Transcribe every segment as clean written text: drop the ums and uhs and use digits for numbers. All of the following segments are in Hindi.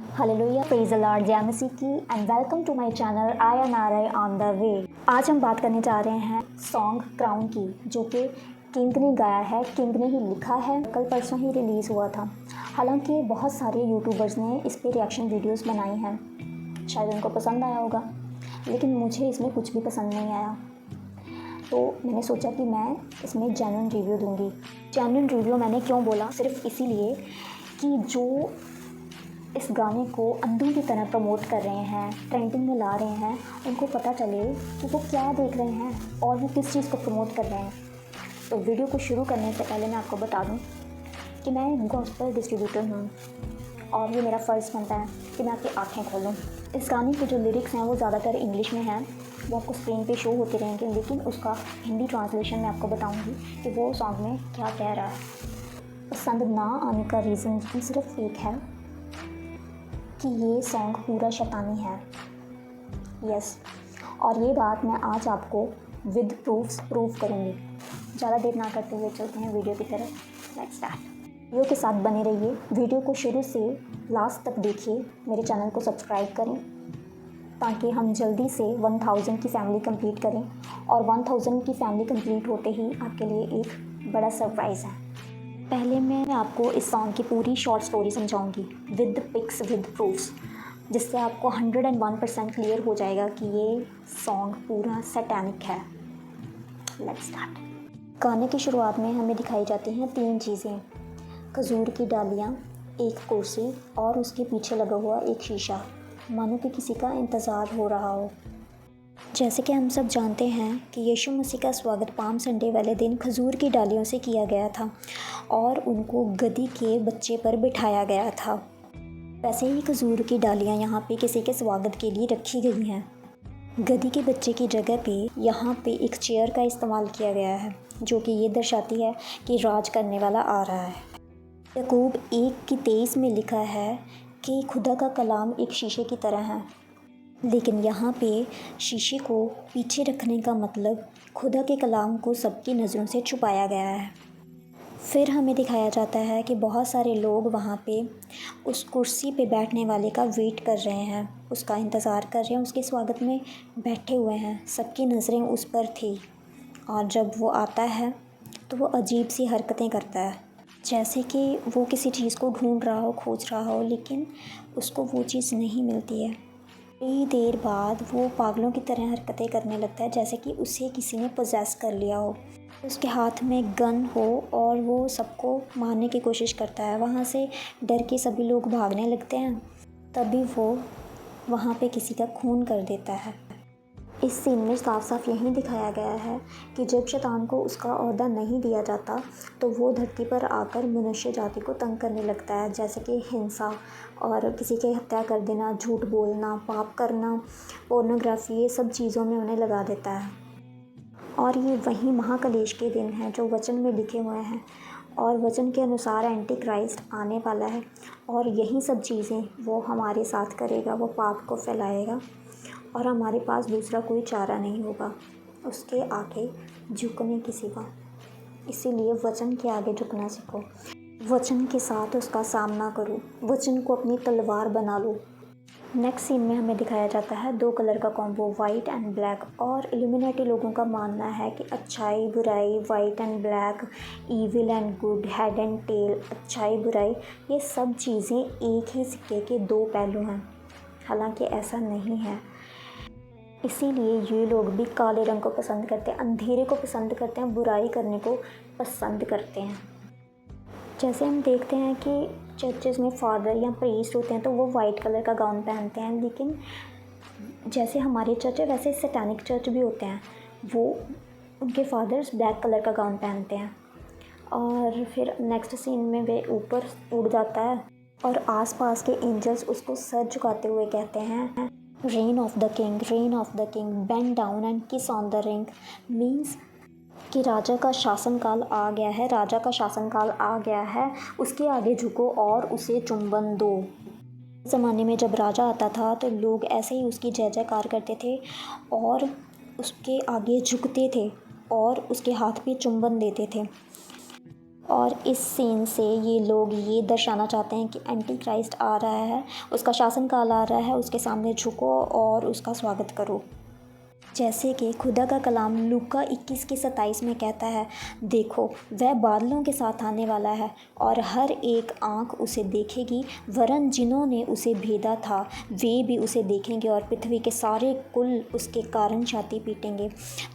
हालेलुया, प्रेज़ द लॉर्ड, जय मसीह की and welcome to my channel I N R I on the way. आज हम बात करने जा रहे हैं सॉन्ग क्राउन की, जो कि किंग ने गाया है, किंग ने ही लिखा है, कल परसों ही रिलीज़ हुआ था। हालांकि बहुत सारे यूट्यूबर्स ने इस पे रिएक्शन वीडियोस बनाई हैं, शायद उनको पसंद आया होगा, लेकिन मुझे इसमें कुछ भी पसंद नहीं आया। तो मैंने सोचा कि मैं इसमें जेन्युइन रिव्यू दूँगी। जेन्युइन रिव्यू मैंने क्यों बोला, सिर्फ इसीलिए कि जो इस गाने को अंधों की तरह प्रमोट कर रहे हैं, ट्रेंडिंग में ला रहे हैं, उनको पता चले कि वो क्या देख रहे हैं और वो किस चीज़ को प्रमोट कर रहे हैं। तो वीडियो को शुरू करने से पहले मैं आपको बता दूं कि मैं एक गॉस्पेल डिस्ट्रीब्यूटर हूं और ये मेरा फ़र्ज़ बनता है कि मैं आपकी आँखें खोलूं। इस गाने के जो लिरिक्स हैं वो ज़्यादातर इंग्लिश में हैं, वो आपको स्क्रीन पे शो होते रहेंगे, लेकिन उसका हिंदी ट्रांसलेशन मैं आपको बताऊँगी कि वो सॉन्ग में क्या कह रहा है। पसंद ना आने का रीज़न सिर्फ एक है कि ये सॉन्ग पूरा शैतानी है। यस, और ये बात मैं आज आपको विद प्रूफ्स प्रूव करूँगी। ज़्यादा देर ना करते हुए चलते हैं वीडियो की तरफ। Let's start. वीडियो के साथ बने रहिए, वीडियो को शुरू से लास्ट तक देखिए, मेरे चैनल को सब्सक्राइब करें ताकि हम जल्दी से 1000 की फैमिली कंप्लीट करें, और 1000 की फैमिली कंप्लीट होते ही आपके लिए एक बड़ा सरप्राइज़ है। पहले मैं आपको इस सॉन्ग की पूरी शॉर्ट स्टोरी समझाऊंगी विद पिक्स विद प्रूफ्स, जिससे आपको 101% क्लियर हो जाएगा कि ये सॉन्ग पूरा सैटेनिक है। Let's start. गाने की शुरुआत में हमें दिखाई जाती हैं 3 चीज़ें: खजूर की डालियाँ, एक कुर्सी और उसके पीछे लगा हुआ एक शीशा, मानो कि किसी का इंतज़ार हो रहा हो। जैसे कि हम सब जानते हैं कि यीशु मसीह का स्वागत पाम संडे वाले दिन खजूर की डालियों से किया गया था और उनको गधी के बच्चे पर बिठाया गया था। वैसे ही खजूर की डालियाँ यहाँ पे किसी के स्वागत के लिए रखी गई हैं। गधी के बच्चे की जगह पे यहाँ पे एक चेयर का इस्तेमाल किया गया है, जो कि ये दर्शाती है कि राज करने वाला आ रहा है। याकूब 1:23 में लिखा है कि खुदा का कलाम एक शीशे की तरह है, लेकिन यहाँ पे शीशे को पीछे रखने का मतलब खुदा के कलाम को सबकी नज़रों से छुपाया गया है। फिर हमें दिखाया जाता है कि बहुत सारे लोग वहाँ पे उस कुर्सी पे बैठने वाले का वेट कर रहे हैं, उसका इंतज़ार कर रहे हैं, उसके स्वागत में बैठे हुए हैं। सबकी नज़रें उस पर थी, और जब वो आता है तो वो अजीब सी हरकतें करता है, जैसे कि वो किसी चीज़ को ढूंढ रहा हो, खोज रहा हो, लेकिन उसको वो चीज़ नहीं मिलती है। थोड़ी देर बाद वो पागलों की तरह हरकतें करने लगता है, जैसे कि उसे किसी ने पोजेस कर लिया हो। उसके हाथ में गन हो और वो सबको मारने की कोशिश करता है। वहाँ से डर के सभी लोग भागने लगते हैं, तभी वो वहाँ पे किसी का खून कर देता है। इस सीन में साफ साफ यही दिखाया गया है कि जब शैतान को उसका ओहदा नहीं दिया जाता तो वो धरती पर आकर मनुष्य जाति को तंग करने लगता है, जैसे कि हिंसा और किसी की हत्या कर देना, झूठ बोलना, पाप करना, पोर्नोग्राफी, ये सब चीज़ों में उन्हें लगा देता है। और ये वही महाकलेश के दिन हैं जो वचन में लिखे हुए हैं, और वचन के अनुसार एंटी क्राइस्ट आने वाला है, और यही सब चीज़ें वो हमारे साथ करेगा। वो पाप को फैलाएगा और हमारे पास दूसरा कोई चारा नहीं होगा उसके आगे झुकने की सिवा। इसीलिए वचन के आगे झुकना सीखो, वचन के साथ उसका सामना करो, वचन को अपनी तलवार बना लो। नेक्स्ट सीन में हमें दिखाया जाता है 2 कलर का कॉम्बो, वाइट एंड ब्लैक। और इल्यूमिनेटी लोगों का मानना है कि अच्छाई बुराई, white and black, evil and good, head and tail, अच्छाई बुराई, ये सब चीज़ें एक ही सिक्के के 2 पहलू हैं। हालांकि ऐसा नहीं है, इसीलिए ये लोग भी काले रंग को पसंद करते हैं, अंधेरे को पसंद करते हैं, बुराई करने को पसंद करते हैं। जैसे हम देखते हैं कि चर्चेस में फादर या प्रीस्ट होते हैं तो वो वाइट कलर का गाउन पहनते हैं, लेकिन जैसे हमारे चर्च है वैसे सैटानिक चर्च भी होते हैं, वो उनके फादर्स ब्लैक कलर का गाउन पहनते हैं। और फिर नेक्स्ट सीन में वे ऊपर उड़ जाता है और आसपास के एंजल्स उसको सर झुकाते हुए कहते हैं, rain of the king, bend down and किस ऑन द रिंग। मीन्स कि राजा का शासनकाल आ गया है, राजा का शासनकाल आ गया है, उसके आगे झुको और उसे चुंबन दो। ज़माने में जब राजा आता था तो लोग ऐसे ही उसकी जय जयकार करते थे और उसके आगे झुकते थे और उसके हाथ पे चुंबन देते थे। और इस सीन से ये लोग ये दर्शाना चाहते हैं कि एंटी क्राइस्ट आ रहा है, उसका शासनकाल आ रहा है, उसके सामने झुको और उसका स्वागत करो। जैसे कि खुदा का कलाम लूका 21:27 में कहता है, देखो वह बादलों के साथ आने वाला है और हर एक आँख उसे देखेगी, वरन जिन्होंने उसे भेदा था वे भी उसे देखेंगे और पृथ्वी के सारे कुल उसके कारण छाती पीटेंगे।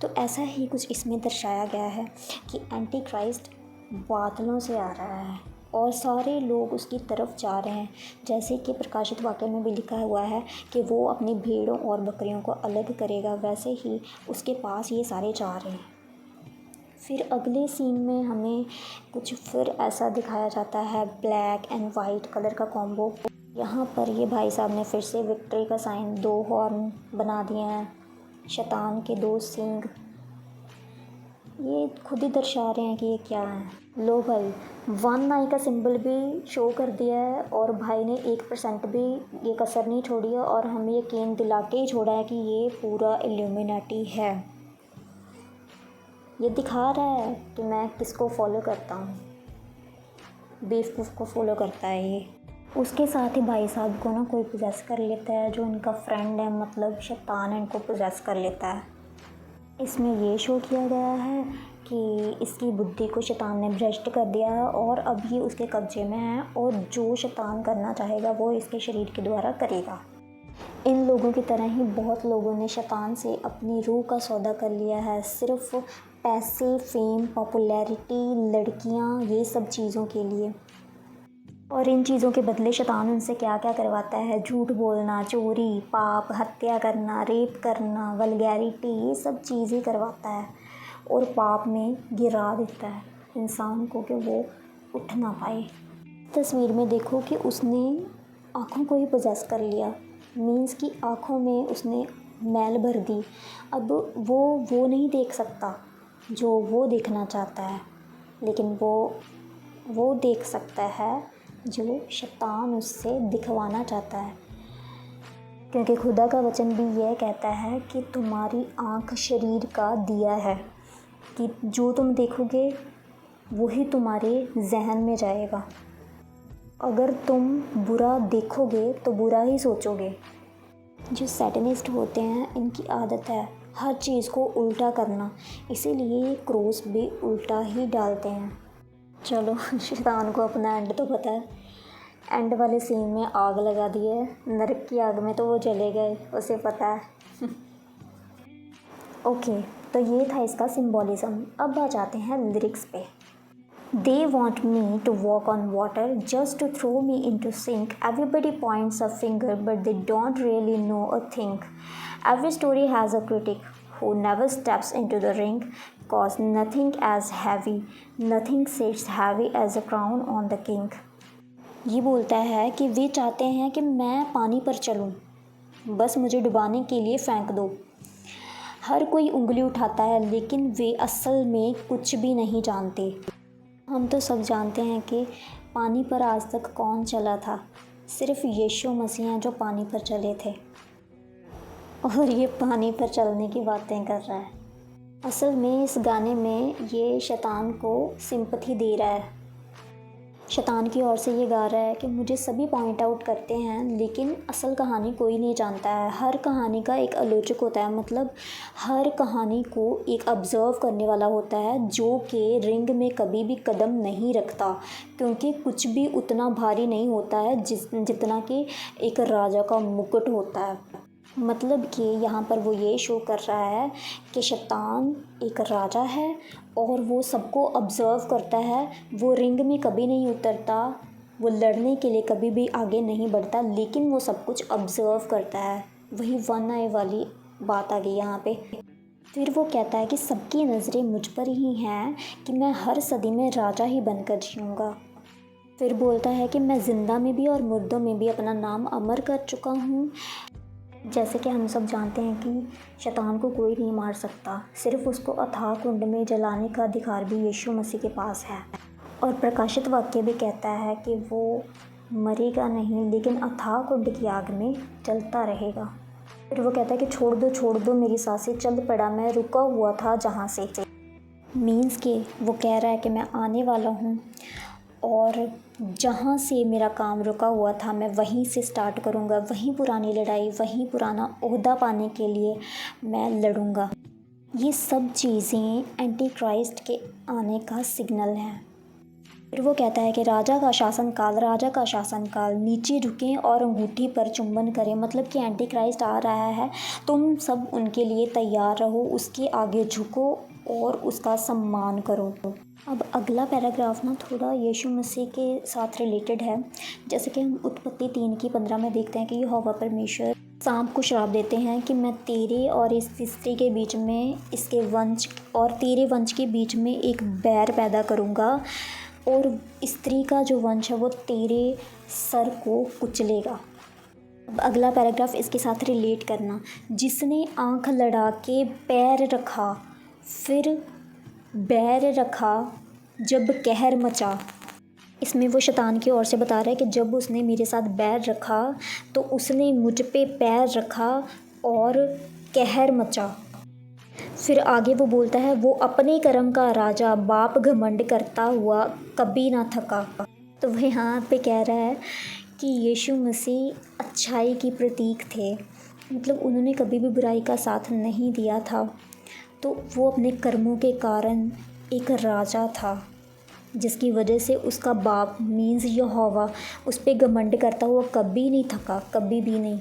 तो ऐसा ही कुछ इसमें दर्शाया गया है कि एंटी क्राइस्ट बादलों से आ रहा है और सारे लोग उसकी तरफ जा रहे हैं। जैसे कि प्रकाशित वाक्य में भी लिखा हुआ है कि वो अपनी भेड़ों और बकरियों को अलग करेगा, वैसे ही उसके पास ये सारे जा रहे हैं। फिर अगले सीन में हमें कुछ फिर ऐसा दिखाया जाता है, ब्लैक एंड वाइट कलर का कॉम्बो। यहाँ पर ये भाई साहब ने फिर से विक्ट्री का साइन, 2 हॉर्न बना दिए हैं, शैतान के 2 सींग। ये खुद ही दर्शा रहे हैं कि ये क्या है। लो भाई, 1 आई का सिंबल भी शो कर दिया है और भाई ने 1% भी ये कसर नहीं छोड़ी है और हमें यकीन दिला के ही छोड़ा है कि ये पूरा इल्यूमिनाटी है। ये दिखा रहा है कि मैं किसको फॉलो करता हूँ, बेवकूफ़ को फॉलो करता है ये। उसके साथ ही भाई साहब को ना कोई पोजेस कर लेता है, जो इनका फ्रेंड है, मतलब शैतान इनको पोजेस कर लेता है। इसमें ये शो किया गया है कि इसकी बुद्धि को शैतान ने भ्रष्ट कर दिया है और अब ये उसके कब्जे में है और जो शैतान करना चाहेगा वो इसके शरीर के द्वारा करेगा। इन लोगों की तरह ही बहुत लोगों ने शैतान से अपनी रूह का सौदा कर लिया है, सिर्फ पैसे, फेम, पॉपुलैरिटी, लड़कियां, ये सब चीज़ों के लिए। और इन चीज़ों के बदले शैतान उनसे क्या क्या करवाता है, झूठ बोलना, चोरी, पाप, हत्या करना, रेप करना, वल्गैरिटी, ये सब चीज़ें करवाता है और पाप में गिरा देता है इंसान को कि वो उठ ना पाए। तस्वीर में देखो कि उसने आँखों को ही पोजेस कर लिया, मीन्स कि आँखों में उसने मैल भर दी। अब वो नहीं देख सकता जो वो देखना चाहता है, लेकिन वो देख सकता है जो शैतान उससे दिखवाना चाहता है। क्योंकि खुदा का वचन भी यह कहता है कि तुम्हारी आँख शरीर का दिया है, कि जो तुम देखोगे वही तुम्हारे जहन में जाएगा। अगर तुम बुरा देखोगे तो बुरा ही सोचोगे। जो सैटनिस्ट होते हैं इनकी आदत है हर चीज़ को उल्टा करना, इसीलिए ये क्रॉस भी उल्टा ही डालते हैं। चलो, शैतान को अपना एंड तो पता है। एंड वाले सीन में आग लगा दी है, नरक की आग में तो वो चले गए, उसे पता है। ओके, तो ये था इसका सिंबॉलिज्म। अब आ जाते हैं लिरिक्स पे। They want me to walk on water just to throw me into sink. Everybody points a finger, but they don't really know a thing. Every story has a critic who never steps into the ring, cause nothing sits heavy as a crown on the king. ये बोलता है कि वे चाहते हैं कि मैं पानी पर चलूं, बस मुझे डुबाने के लिए फेंक दो। हर कोई उंगली उठाता है, लेकिन वे असल में कुछ भी नहीं जानते। हम तो सब जानते हैं कि पानी पर आज तक कौन चला था, सिर्फ यीशु मसीह जो पानी पर चले थे, और ये पानी पर चलने की बातें कर रहा है। असल में इस गाने में ये शैतान को सिंपैथी दे रहा है, शैतान की ओर से ये गा रहा है कि मुझे सभी पॉइंट आउट करते हैं, लेकिन असल कहानी कोई नहीं जानता है। हर कहानी का एक आलोचक होता है, मतलब हर कहानी को एक ऑब्ज़र्व करने वाला होता है, जो कि रिंग में कभी भी कदम नहीं रखता, क्योंकि कुछ भी उतना भारी नहीं होता है जितना कि एक राजा का मुकुट होता है। मतलब कि यहाँ पर वो ये शो कर रहा है कि शैतान एक राजा है और वो सबको ऑब्ज़र्व करता है। वो रिंग में कभी नहीं उतरता, वो लड़ने के लिए कभी भी आगे नहीं बढ़ता, लेकिन वो सब कुछ ऑब्ज़र्व करता है। वही 1 आई वाली बात आ गई यहाँ पे। फिर वो कहता है कि सबकी नज़रें मुझ पर ही हैं, कि मैं हर सदी में राजा ही बनकर जीऊँगा। फिर बोलता है कि मैं ज़िंदा में भी और मुर्दों में भी अपना नाम अमर कर चुका हूँ। जैसे कि हम सब जानते हैं कि शैतान को कोई नहीं मार सकता, सिर्फ उसको अथाह कुंड में जलाने का अधिकार भी यीशु मसीह के पास है। और प्रकाशित वाक्य भी कहता है कि वो मरेगा नहीं, लेकिन अथाह कुंड की आग में जलता रहेगा। फिर वो कहता है कि छोड़ दो मेरी सांसें, चल पड़ा मैं रुका हुआ था जहाँ से। मीन्स के वो कह रहा है कि मैं आने वाला हूँ और जहाँ से मेरा काम रुका हुआ था मैं वहीं से स्टार्ट करूँगा, वहीं पुरानी लड़ाई, वहीं पुराना ओहदा पाने के लिए मैं लड़ूँगा। ये सब चीज़ें एंटी क्राइस्ट के आने का सिग्नल है। फिर वो कहता है कि राजा का शासनकाल नीचे झुकें और अंगूठी पर चुंबन करें, मतलब कि एंटी क्राइस्ट आ रहा है, तुम सब उनके लिए तैयार रहो, उसके आगे झुको और उसका सम्मान करो। अब अगला पैराग्राफ ना थोड़ा यीशु मसीह के साथ रिलेटेड है। जैसे कि हम उत्पत्ति 3:15 में देखते हैं कि यहोवा परमेश्वर सांप को श्राप देते हैं कि मैं तेरे और इस स्त्री के बीच में, इसके वंश और तेरे वंश के बीच में एक बैर पैदा करूँगा और स्त्री का जो वंश है वो तेरे सर को कुचलेगा। अब अगला पैराग्राफ इसके साथ रिलेट करना, जिसने आँख लड़ा के पैर रखा, फिर बैर रखा, जब कहर मचा। इसमें वो शैतान की ओर से बता रहा है कि जब उसने मेरे साथ बैर रखा तो उसने मुझ पे पैर रखा और कहर मचा। फिर आगे वो बोलता है, वो अपने कर्म का राजा, बाप घमंड करता हुआ कभी ना थका। तो वो यहाँ पे कह रहा है कि यीशु मसीह अच्छाई की प्रतीक थे, मतलब उन्होंने कभी भी बुराई का साथ नहीं दिया था। तो वो अपने कर्मों के कारण एक राजा था, जिसकी वजह से उसका बाप मीन्स यहोवा उस पर घमंड करता हुआ कभी नहीं थका, कभी भी नहीं।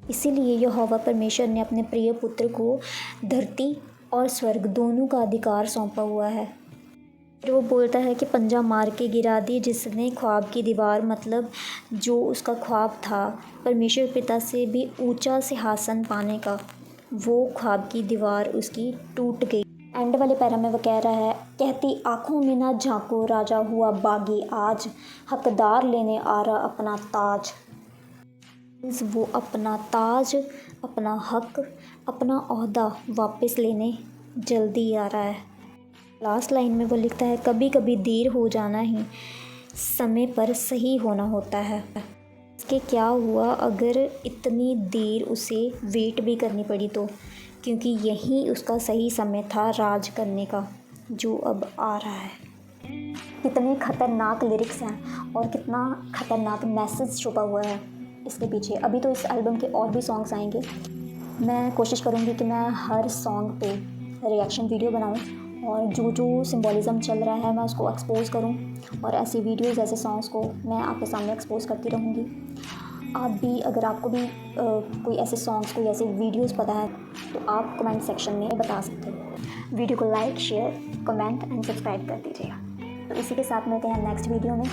इसीलिए यहोवा परमेश्वर ने अपने प्रिय पुत्र को धरती और स्वर्ग दोनों का अधिकार सौंपा हुआ है। फिर वो बोलता है कि पंजा मार के गिरा दी जिसने ख्वाब की दीवार, मतलब जो उसका ख्वाब था परमेश्वर पिता से भी ऊंचा सिंहासन पाने का, वो ख्वाब की दीवार उसकी टूट गई। एंड वाले पैरा में वो कह रहा है, कहती आँखों में ना झांको, राजा हुआ बागी आज, हकदार लेने आ रहा अपना ताज। वो अपना ताज, अपना हक, अपना ओहदा वापस लेने जल्दी आ रहा है। लास्ट लाइन में वो लिखता है, कभी कभी देर हो जाना ही समय पर सही होना होता है। इसके क्या हुआ अगर इतनी देर उसे वेट भी करनी पड़ी तो, क्योंकि यही उसका सही समय था राज करने का, जो अब आ रहा है। कितने ख़तरनाक लिरिक्स हैं और कितना ख़तरनाक मैसेज छुपा हुआ है इसके पीछे। अभी तो इस एल्बम के और भी सॉन्ग्स आएंगे। मैं कोशिश करूँगी कि मैं हर सॉन्ग पे रिएक्शन वीडियो बनाऊँ और जो जो सिंबॉलिज़म चल रहा है मैं उसको एक्सपोज़ करूँ, और ऐसी वीडियोज़, ऐसे सॉन्ग्स को मैं आपके सामने एक्सपोज़ करती रहूँगी। आप भी, अगर आपको भी कोई ऐसे सॉन्ग्स, कोई ऐसे वीडियोज़ पता है तो आप कमेंट सेक्शन में बता सकते हो। वीडियो को like, share, comment and subscribe कर दीजिएगा। तो इसी के साथ मिलते हैं नेक्स्ट वीडियो में।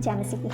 जय मसीह की।